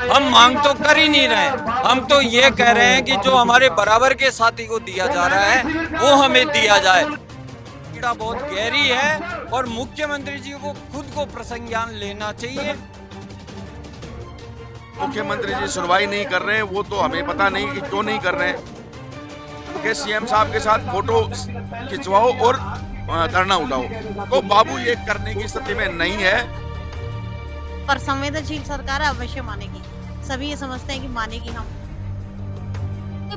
हम मांग तो कर ही नहीं रहे, हम तो ये कह रहे हैं कि जो हमारे बराबर के साथी को दिया जा रहा है वो हमें दिया जाए। पीड़ा बहुत गहरी है और मुख्यमंत्री जी को खुद को प्रसंज्ञान लेना चाहिए। मुख्यमंत्री जी सुनवाई नहीं कर रहे हैं, वो तो हमें पता नहीं कि क्यों नहीं कर रहे हैं। कि सीएम साहब के साथ फोटो खिंचवाओ और धरना उठाओ, तो बाबू ये करने की स्थिति में नहीं है। पर संवेदनशील सरकार अवश्य मानेगी, सभी ये समझते हैं कि मानेगी। हम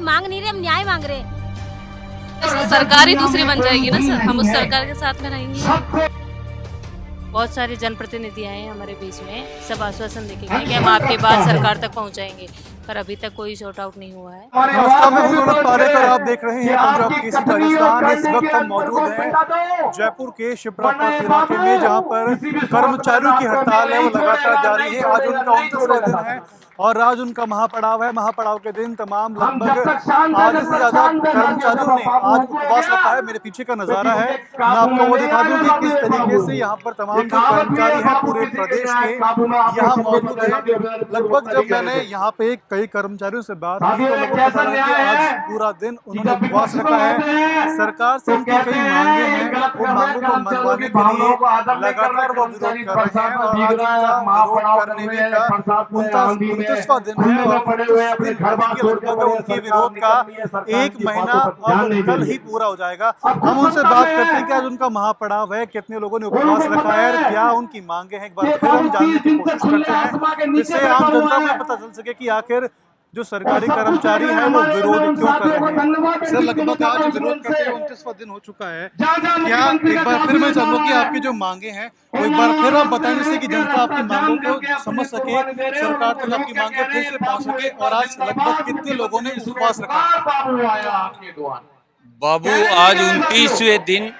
मांग नहीं रहे, हम न्याय मांग रहे हैं। तो सरकार ही दूसरी बन जाएगी ना सर, हम उस सरकार के साथ में रहेंगे। बहुत सारे जनप्रतिनिधि आए हैं हमारे बीच में, सब आश्वासन देके गए कि हम आपकी बात सरकार तक पहुंचाएंगे, पर अभी तक कोई शॉर्ट आउट नहीं हुआ है। नमस्कार, मैं हूं रोनक पारेकर, आप देख रहे हैं पंजाब केसरी राजस्थान। इस वक्त हम मौजूद हैं जयपुर के शिप्रा पथ इलाके में, जहां पर कर्मचारियों की हड़ताल है वो लगातार जारी है। आज उनका 29वां दिन है और आज उनका महापड़ाव है। महापड़ाव के दिन तमाम लगभग आधे से ज्यादा कर्मचारियों ने आज उपवास रखा है। मेरे पीछे का नजारा है, मैं आपको वो दिखा दूं कि किस तरीके से यहाँ पर तमाम जो कर्मचारी हैं पूरे प्रदेश के यहाँ मौजूद है। लगभग जब मैंने यहाँ पे कई कर्मचारियों से बात की तो लगभग पता लगा कि आज पूरा दिन उन्होंने उपवास रखा है। सरकार से उनकी कई मांगे हैं, वो मांगों को मनवाने के लिए लगातार वो विरोध कर रहे हैं और आज उनका विरोध करने का 29वां दिन है और लगभग उनके विरोध का 1 महीना और कल ही पूरा हो जाएगा। हम उनसे बात करते हैं कि आज उनका महापड़ाव है, कितने लोगों ने उपवास रखा है और क्या उनकी मांगे हैं। एक बार फिर हम जानने की कोशिश करते हैं, जिससे आम जनता को पता चल सके कि आखिर जो सरकारी कर्मचारी हैं वो विरोध क्यों कर रहे हैं। सर, लगभग आज विरोध करते 29वां दिन हो चुका है, क्या एक बार फिर मैं चाहूंगा कि आपकी जो मांगे हैं वो एक बार फिर आप बताएं, जिससे कि जनता आपकी मांगों को समझ सके, सरकार तक आपकी मांगे फिर से पहुंच सके। और आज लगभग कितने लोगों ने उपवास रखा? बाबू आज 29वें दिन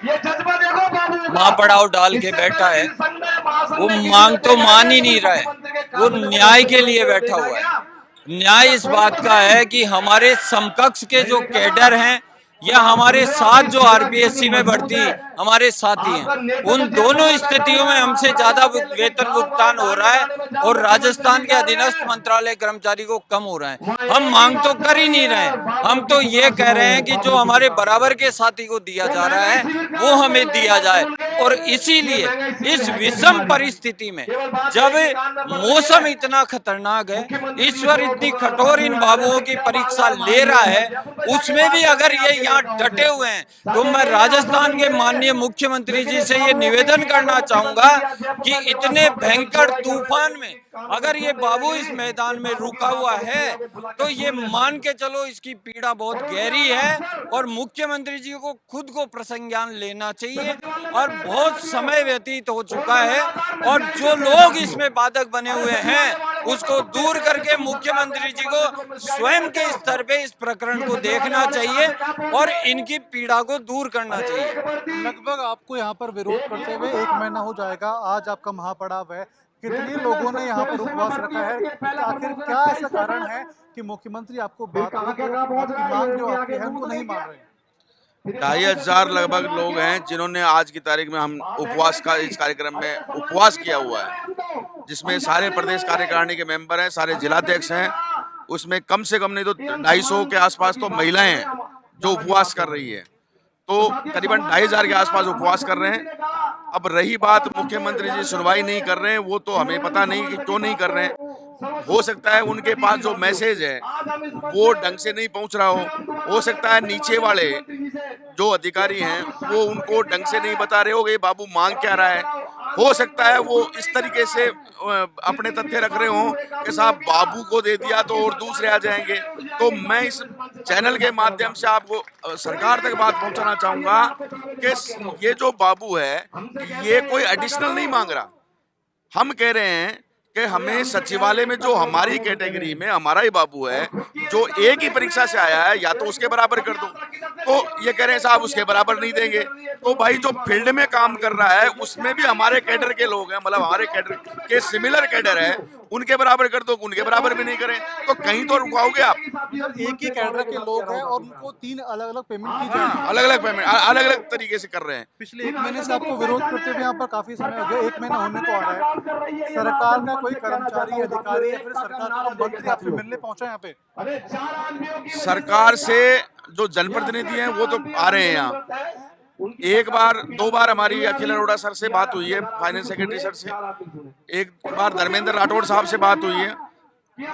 महापड़ाव डाल के बैठा है, वो मांग तो मान ही नहीं रहा है, वो न्याय के लिए बैठा हुआ है। न्याय इस बात का है कि हमारे समकक्ष के जो कैडर हैं या हमारे साथ जो आरपीएससी में भर्ती हमारे साथी हैं, उन दोनों स्थितियों में हमसे ज्यादा वेतन भुगतान हो रहा है और राजस्थान के अधीनस्थ मंत्रालय कर्मचारी को कम हो रहा है। हम मांग तो कर ही नहीं रहे, हम तो ये कह रहे हैं कि जो हमारे बराबर के साथी को दिया जा रहा है वो हमें दिया जाए। और इसीलिए इस विषम परिस्थिति में जब मौसम इतना खतरनाक है, ईश्वर इतनी कठोर इन बाबुओं की परीक्षा ले रहा है, उसमें भी अगर ये यहाँ डटे हुए हैं तो मैं राजस्थान के माननीय मुख्यमंत्री जी से ये निवेदन करना चाहूंगा कि इतने भयंकर तूफान में अगर ये बाबू इस मैदान में रुका हुआ है तो ये मान के चलो इसकी पीड़ा बहुत गहरी है और मुख्यमंत्री जी को खुद को प्रसंज्ञान लेना चाहिए। और बहुत समय व्यतीत हो चुका है और जो लोग इसमें बाधक बने हुए हैं उसको दूर करके मुख्यमंत्री जी को स्वयं के स्तर पे इस प्रकरण को देखना चाहिए और इनकी पीड़ा को दूर करना चाहिए। लगभग आपको यहाँ पर विरोध करते हुए 1 महीना हो जाएगा, आज आपका महापड़ाव है, कितने लोगों ने यहाँ पर उपवास रखा है? आखिर क्या ऐसा कारण है कि मुख्यमंत्री आपको बात आपकी मांग जो आपकी है उनको नहीं मान रहे? 2500 लगभग लोग हैं जिन्होंने आज की तारीख में हम उपवास का इस कार्यक्रम में उपवास किया हुआ है, जिसमें सारे प्रदेश कार्यकारिणी के मेंबर हैं, सारे जिलाध्यक्ष हैं। उसमें कम से कम नहीं तो 250 के आसपास तो महिलाएं हैं जो उपवास कर रही है, तो करीबन 2500 के आसपास उपवास कर रहे हैं। अब रही बात मुख्यमंत्री जी सुनवाई नहीं कर रहे हैं, वो तो हमें पता नहीं कि क्यों नहीं कर रहे हैं। हो सकता है उनके पास जो मैसेज है वो ढंग से नहीं पहुंच रहा हो सकता है नीचे वाले जो अधिकारी हैं वो उनको ढंग से नहीं बता रहे हो कि बाबू मांग क्या रहा है। हो सकता है वो इस तरीके से अपने तथ्य रख रहे हो कि साहब बाबू को दे दिया तो और दूसरे आ जाएंगे। तो मैं इस चैनल के माध्यम से आपको सरकार तक बात पहुंचाना चाहूंगा कि ये जो बाबू है ये कोई एडिशनल नहीं मांग रहा। हम कह रहे हैं कि हमें सचिवालय में जो हमारी कैटेगरी में हमारा ही बाबू है जो एक ही परीक्षा से आया है या तो उसके बराबर कर दो, तो ये कह रहे हैं साहब उसके बराबर नहीं देंगे। तो भाई जो फील्ड में काम कर रहा है उसमें भी हमारे कैडर के लोग हैं, मतलब हमारे कैडर के सिमिलर कैडर है, उनके बराबर कर दो, उनके बराबर भी नहीं करें तो कहीं तो रुकाओगे आप। एक ही कैडर के लोग हैं और उनको 3 अलग-अलग पेमेंट की जा रही है। अलग अलग पेमेंट अलग अलग तरीके से कर रहे हैं। पिछले 1 महीने से आपको विरोध करते हुए यहाँ पर काफी समय हो गया, 1 महीना होने को आ रहा है। सरकार का कोई कर्मचारी, अधिकारी या फिर सरकार का कोई मंत्री आपसे मिलने पहुंचा यहाँ पे? सरकार से जो जनप्रतिनिधि हैं वो तो आ रहे हैं यहाँ। 1 बार 2 बार हमारी अखिल अरोड़ा सर से बात हुई है, फाइनेंस सेक्रेटरी सर से। 1 बार धर्मेंद्र राठौड़ साहब से बात हुई है।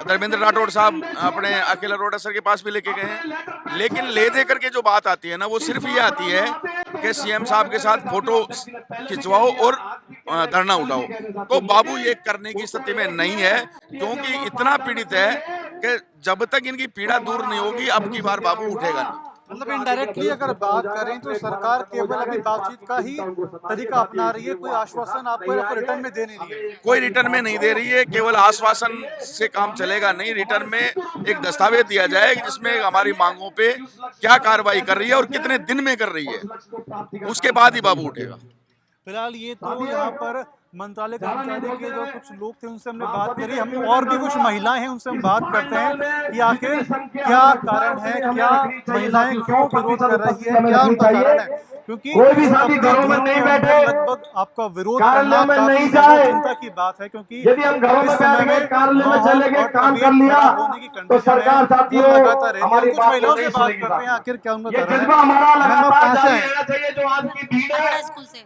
धर्मेंद्र राठौड़ साहब अपने अखिल अरोड़ा सर के पास भी लेके गए हैं, लेकिन ले दे करके जो बात आती है ना वो सिर्फ ये आती है कि सीएम साहब के साथ फोटो खिंचवाओ और धरना उठाओ। तो बाबू ये करने की स्थिति में नहीं है, क्योंकि इतना पीड़ित है कि जब तक इनकी पीड़ा दूर नहीं होगी अब की बार बाबू उठेगा नहीं। मतलब इनडायरेक्टली अगर बात करें तो सरकार केवल अभी बातचीत का ही तरीका अपना रही है, कोई आश्वासन आपको रिटर्न में दे नहीं रही है। कोई रिटर्न में नहीं दे रही है, केवल आश्वासन से काम चलेगा नहीं। रिटर्न में एक दस्तावेज दिया जाए जिसमें हमारी मांगों पे क्या कार्रवाई कर रही है और कितने दिन में कर रही है, उसके बाद ही बाबू उठेगा। फिलहाल ये तो यहाँ पर मंत्रालय कर्मचारी के जो कुछ लोग थे उनसे हमने बात करी, हम और भी कुछ महिलाएं हैं उनसे हम बात करते हैं कि आखिर क्या कारण है, क्या महिलाएं क्यों विरोध कर रही है, क्या उनका कारण है। क्योंकि कोई भी साथी घरों में नहीं बैठे, लगभग आपका विरोध करना में काफी नहीं जाए। चिंता की बात है, क्योंकि यदि हम घरों में बैठ गए, कार्यालय में चले गए, काम कर लिया तो सरकार साथियों हमारी कुछ महिलाओं से बात करते हैं आखिर क्या उनका ये कारण जज्बा है। हमारा लगातार कहाँ से जारी हैं? रहना चाहिए। जो आज की भीड़ है स्कूल से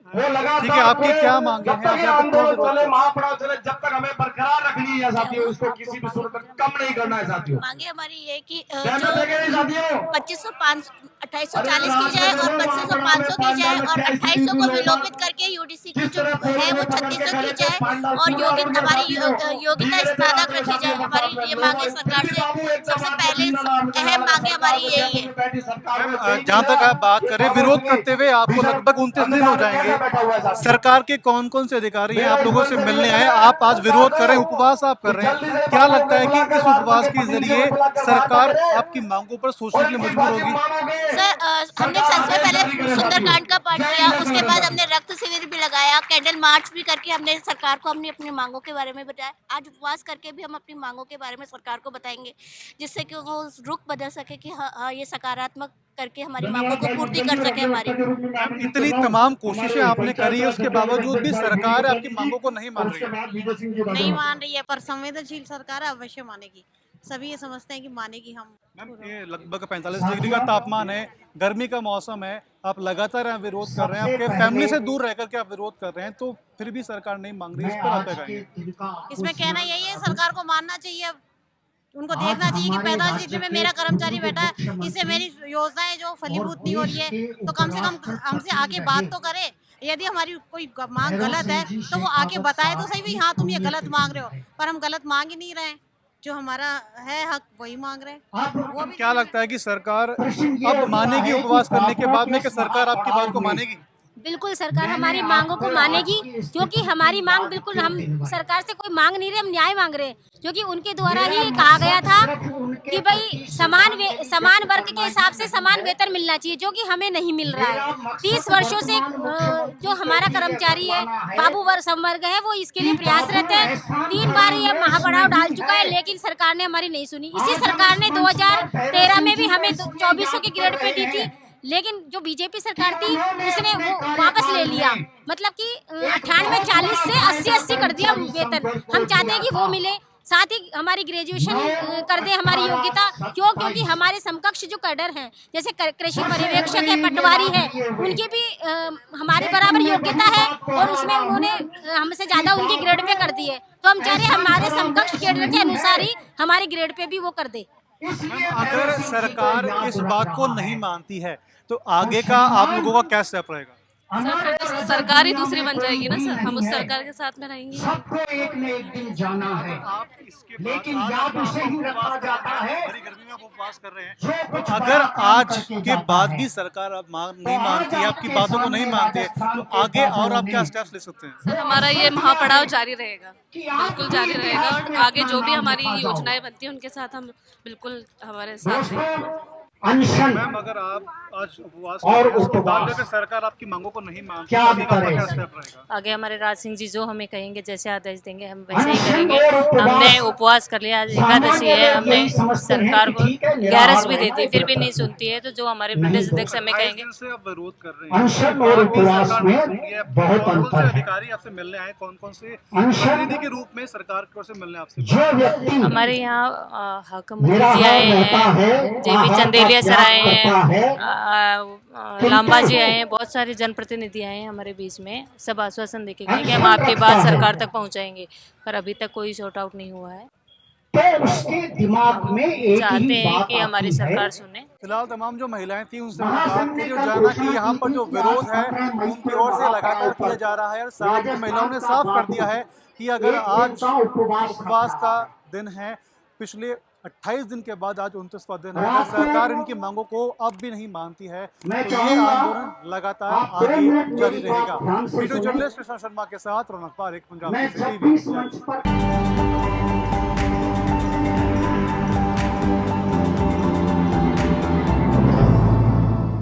वो लगातार ठीक है, आपकी क्या मांगे हैं? जब तक ये आप आंदोलन आपको चले, महापड़ाव चले, जब तक हमें बरकरार रखनी है साथियों, इसको किसी भी सूरत में कम नहीं करना है साथियों। मांगे हमारी ये कि सहमत है कि नहीं साथियों? 2500 2840 की जाए और 2500 500 की जाए और 2800 को विलोपित करके यूडीसी की जो है वो 3600 की जाए और योग्यता हमारी योग्यता स्नातक रखी जाए। हमारी ये मांगे सरकार से सबसे पहले अहम मांगे हमारी यही है। जहाँ तक आप बात करें विरोध करते हुए आपको लगभग 29 दिन हो जाएंगे। सरकार के कौन कौन से अधिकारी हैं आप लोगों से मिलने आए, आप आज विरोध कर रहे हैं, उपवास आप कर रहे हैं, क्या लगता है कि इस उपवास के जरिए सरकार आपकी मांगों पर सोचने के लिए मजबूर होगी? सर हमने सबसे पहले सुंदरकांड का पाठ किया, उसके बाद हमने रक्त शिविर भी लगाया, कैंडल मार्च भी करके हमने सरकार को हमने अपनी मांगों के बारे में बताया। आज उपवास करके भी हम अपनी मांगों के बारे में सरकार को बताएंगे, जिससे कि वो रुख बदल सके कि हाँ ये सकारात्मक करके हमारी मांगों को पूर्ति कर सके। हमारी इतनी तमाम कोशिशें आपने करी है, उसके बावजूद भी सरकार आपकी मांगों को नहीं मान रही है। नहीं मान रही है, पर संवेदनशील सरकार अवश्य मानेगी। सभी ये समझते हैं कि मानेगी। हम मैम ये लगभग 45 डिग्री का तापमान है, गर्मी का मौसम है, आप लगातार यहाँ विरोध कर रहे हैं, आपके फैमिली से दूर रहकर के आप विरोध कर रहे हैं, तो फिर भी सरकार नहीं मांग रही, इस पर आप क्या कहेंगे? इसमें कहना यही है, सरकार को मानना चाहिए, उनको देखना चाहिए कि 45 डिग्री में मेरा कर्मचारी बैठा है, इससे मेरी योजनाएं जो फलीभूत नहीं हो रही है, तो कम से कम हमसे आके बात तो करे। यदि हमारी कोई मांग गलत है तो वो आके बताए तो सही, भाई हाँ तुम ये गलत मांग रहे हो, पर हम गलत मांग ही नहीं रहे, जो हमारा है हक वही मांग रहे हैं। वो भी क्या लगता है कि सरकार अब मानेगी उपवास करने के बाद में, कि सरकार आपकी बात को मानेगी? बिल्कुल सरकार हमारी मांगों को मानेगी, क्योंकि हमारी मांग बिल्कुल, हम सरकार से कोई मांग नहीं रहे, हम न्याय मांग रहे हैं। क्योंकि उनके द्वारा ही कहा गया था कि भाई समान वर्ग के हिसाब से समान वेतन मिलना चाहिए, जो कि हमें नहीं मिल रहा है। 30 वर्षों से जो हमारा कर्मचारी है, बाबू संवर्ग है, वो इसके लिए प्रयासरत है। 3 बार ये महापड़ाव डाल चुका है, लेकिन सरकार ने हमारी नहीं सुनी। इसी सरकार ने 2013 में भी हमें 2400 की ग्रेड पे दी थी, लेकिन जो बीजेपी सरकार थी उसने वो वापस ले लिया। मतलब कि 98 40 से 80 कर दिया वेतन। हम चाहते हैं कि वो मिले, साथ ही हमारी ग्रेजुएशन कर दे, हमारी योग्यता क्योंकि हमारे समकक्ष जो कैडर हैं, जैसे कृषि पर्यवेक्षक है, पटवारी है, उनकी भी हमारे बराबर योग्यता है और उसमें उन्होंने हमसे ज़्यादा उनकी ग्रेड पे कर दी है। तो हम चाह रहे हैं हमारे समकक्ष कैडर के अनुसार ही हमारी ग्रेड पे भी वो कर दे। अगर सरकार इस बात को नहीं मानती है तो आगे का आप लोगों का क्या स्टेप रहेगा? सर फिर तो सरकार ही दूसरी बन जाएगी ना सर, हम उस सरकार के साथ में रहेंगे। सबको एक न एक दिन जाना है, आप इसके लेकिन बाद याद आप उसे ही रखा जाता है बड़ी गर्मी में आप उपवास कर रहे हैं, तो अगर आज के बाद भी सरकार अब नहीं मानती है, आपकी बातों को नहीं मानती है, तो आगे और आप क्या स्टेप्स ले सकते हैं? सर हमारा ये महापड़ाव जारी रहेगा, बिल्कुल जारी रहेगा, और आगे जो भी हमारी योजनाएं बनती हैं उनके साथ हम बिल्कुल हमारे साथ रहेंगे। अनशन मैम अगर आप आज उपवास और कर रहे हैं, उसके बाद उपवास अगर सरकार आपकी मांगों को नहीं मानती क्या तो आगे का आपका करें? क्या स्टेप रहेगा? आगे हमारे राज सिंह जी जो हमें कहेंगे, जैसे आदेश देंगे हम वैसे ही अनशन करेंगे। और उपवास हमने उपवास कर लिया, आज एकादशी है, सामान्य लोग हमने यही समझते हैं सरकार कि को ठीक है, गैरस भी निराहार देती है, रहना फिर भी व्रत नहीं रखना। सुनती है। तो जो हमारे नहीं प्रदेश तो अध्यक्ष हमें 28 कहेंगे, दिन से आप विरोध कर रहे हैं, अनशन उसके और बाद भी उपवास सरकार में नहीं सुन रही है। बहुत कौन-कौन अंतर से है। अधिकारी आपसे मिलने आए, कौन-कौन से अनशन प्रतिनिधि के रूप में सरकार की ओर से मिलने आपसे जो व्यक्ति हमारे यहाँ हकमती जी निराहार आए रहता हैं, है, जेबी आहार का चंदेलिया सर त्याग आए करता है, हैं, लांबा जी आए हैं, बहुत सारे जनप्रतिनिधि आए हैं हमारे बीच में। सब आश्वासन देके गए कि हम अनशन आपकी रखता बात है। सरकार तक पहुंचाएंगे, पर अभी तक कोई शॉर्ट आउट नहीं हुआ है। तो उसके दिमाग में एक चाहते ही हैं बात कि हमारी आती है। सरकार सुने। फिलहाल तमाम जो महिलाएं थी उनसे मैंने बात करी और जाना कि यहाँ पर जो विरोध है उनकी ओर से लगातार किया जा रहा है और साथ में महिलाओं ने साफ कर दिया है कि अगर आज उपवास का दिन है, पिछले 28 दिन के बाद आज 29वां दिन है, अगर सरकार इनकी मांगों को अब भी नहीं मानती है तो ये आंदोलन लगातार आगे जारी रहेगा। वीडियो जर्नलिस्ट कृष्णा शर्मा के साथ रौनक पारेख, पंजाब केसरी टीवी।